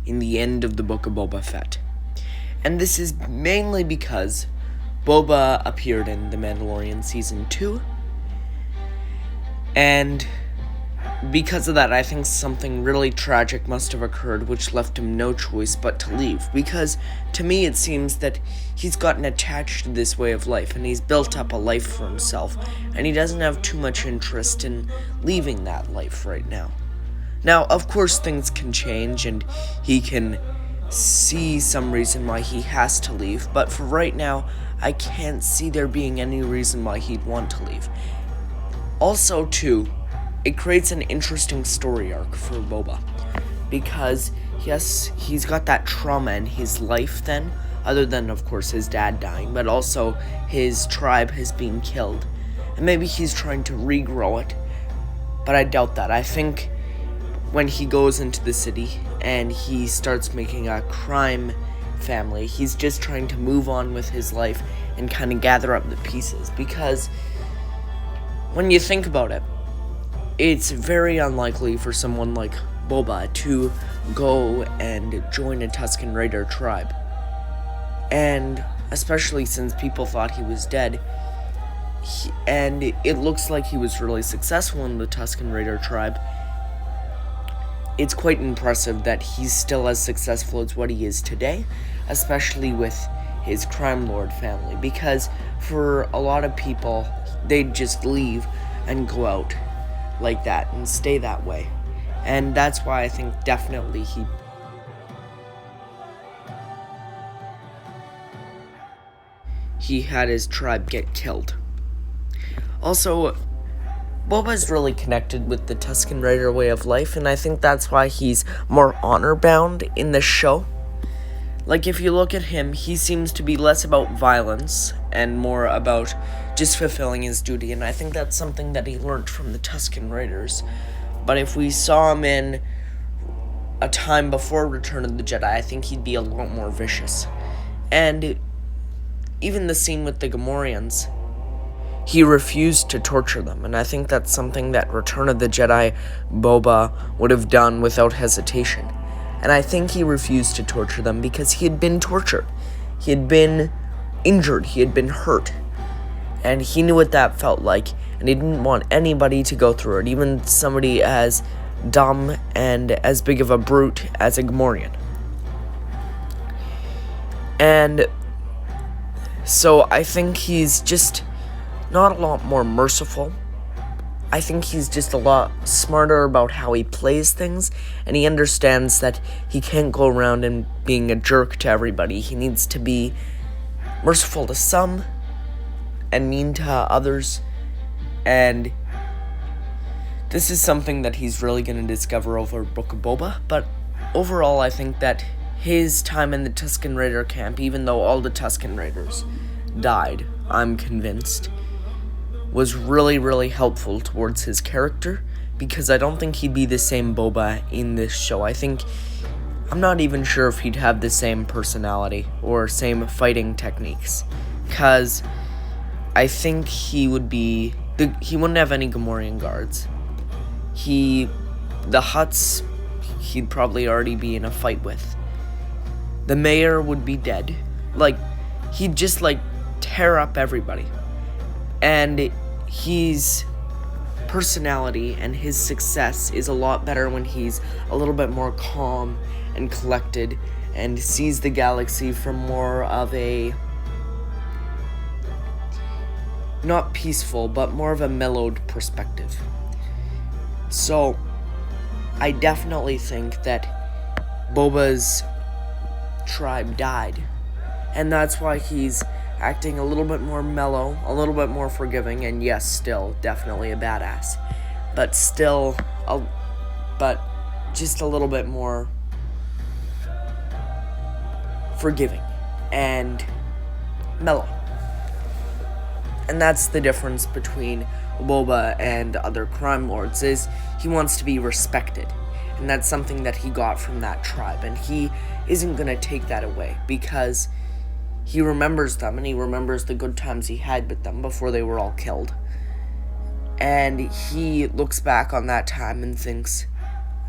in the end of the book of Boba Fett. And this is mainly because Boba appeared in The Mandalorian Season 2, and because of that, I think something really tragic must have occurred, which left him no choice but to leave. Because, to me, it seems that he's gotten attached to this way of life, and he's built up a life for himself, and he doesn't have too much interest in leaving that life right now. Now, of course, things can change, and he can see some reason why he has to leave, but for right now, I can't see there being any reason why he'd want to leave. Also, too, it creates an interesting story arc for Boba, because yes, he's got that trauma in his life then, other than of course his dad dying, but also his tribe has been killed, and maybe he's trying to regrow it, but I doubt that. I think when he goes into the city and he starts making a crime family, he's just trying to move on with his life and kind of gather up the pieces, because when you think about it, it's very unlikely for someone like Boba to go and join a Tusken Raider tribe. And especially since people thought he was dead, and it looks like he was really successful in the Tusken Raider tribe, it's quite impressive that he's still as successful as what he is today, especially with his crime lord family, because for a lot of people, they'd just leave and go out like that and stay that way. And that's why I think definitely he had his tribe get killed. Also, Boba's really connected with the Tusken Raider way of life, and I think that's why he's more honor-bound in the show. Like, if you look at him, he seems to be less about violence and more about just fulfilling his duty, and I think that's something that he learned from the Tusken Raiders. But if we saw him in a time before Return of the Jedi, I think he'd be a lot more vicious. And even the scene with the Gamorreans, he refused to torture them, and I think that's something that Return of the Jedi Boba would have done without hesitation. And I think he refused to torture them because he had been tortured. He had been injured. He had been hurt. And he knew what that felt like. And he didn't want anybody to go through it. Even somebody as dumb and as big of a brute as a Gamorrean. And so I think he's just not a lot more merciful. I think he's just a lot smarter about how he plays things, and he understands that he can't go around and being a jerk to everybody. He needs to be merciful to some and mean to others, and this is something that he's really going to discover over Book of Boba. But overall, I think that his time in the Tusken Raider camp, even though all the Tusken Raiders died, I'm convinced, was really, really helpful towards his character, because I don't think he'd be the same Boba in this show. I'm not even sure if he'd have the same personality or same fighting techniques, because I think he wouldn't have any Gamorrean guards. The Hutts, he'd probably already be in a fight with. The mayor would be dead. He'd just, tear up everybody. And his personality and his success is a lot better when he's a little bit more calm and collected and sees the galaxy from more of a, not peaceful, but more of a mellowed perspective. So, I definitely think that Boba's tribe died, and that's why he's acting a little bit more mellow, a little bit more forgiving, and yes, still definitely a badass, but just a little bit more forgiving and mellow. And that's the difference between Boba and other crime lords, is he wants to be respected, and that's something that he got from that tribe, and he isn't going to take that away, because he remembers them, and he remembers the good times he had with them before they were all killed. And he looks back on that time and thinks,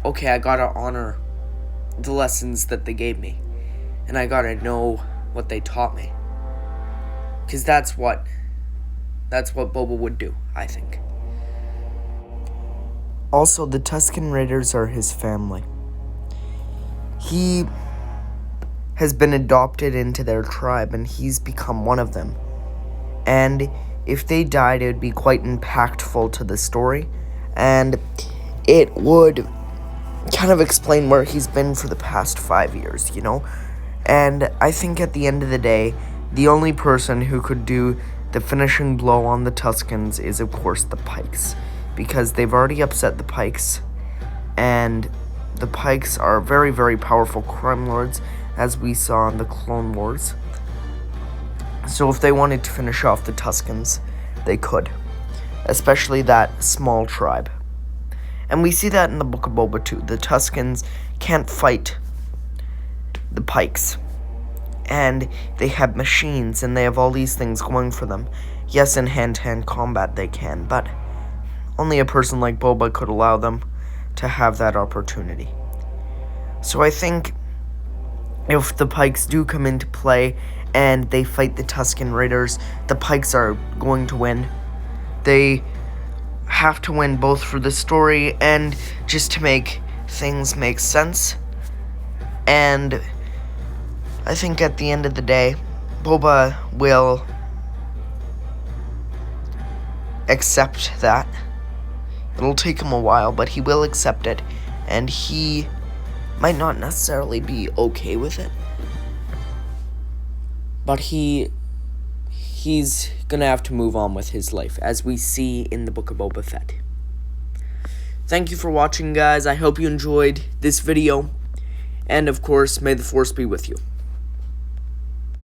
okay, I gotta honor the lessons that they gave me. And I gotta know what they taught me. Because that's what Boba would do, I think. Also, the Tusken Raiders are his family. He has been adopted into their tribe, and he's become one of them. And if they died, it would be quite impactful to the story, and it would kind of explain where he's been for the past 5 years, you know? And I think at the end of the day, the only person who could do the finishing blow on the Tuskens is, of course, the Pikes, because they've already upset the Pikes, and the Pikes are very, very powerful crime lords, as we saw in the Clone Wars. So if they wanted to finish off the Tuskens, they could, especially that small tribe. And we see that in the Book of Boba too. The Tuskens can't fight the Pikes, and they have machines, and they have all these things going for them. Yes, in hand-to-hand combat they can, but only a person like Boba could allow them to have that opportunity. So I think if the Pikes do come into play and they fight the Tusken Raiders, the Pikes are going to win. They have to win both for the story and just to make things make sense. And I think at the end of the day, Boba will accept that. It'll take him a while, but he will accept it, and he might not necessarily be okay with it, but he's gonna have to move on with his life, as we see in the Book of Boba Fett. Thank you for watching, guys. I hope you enjoyed this video, and of course, may the Force be with you.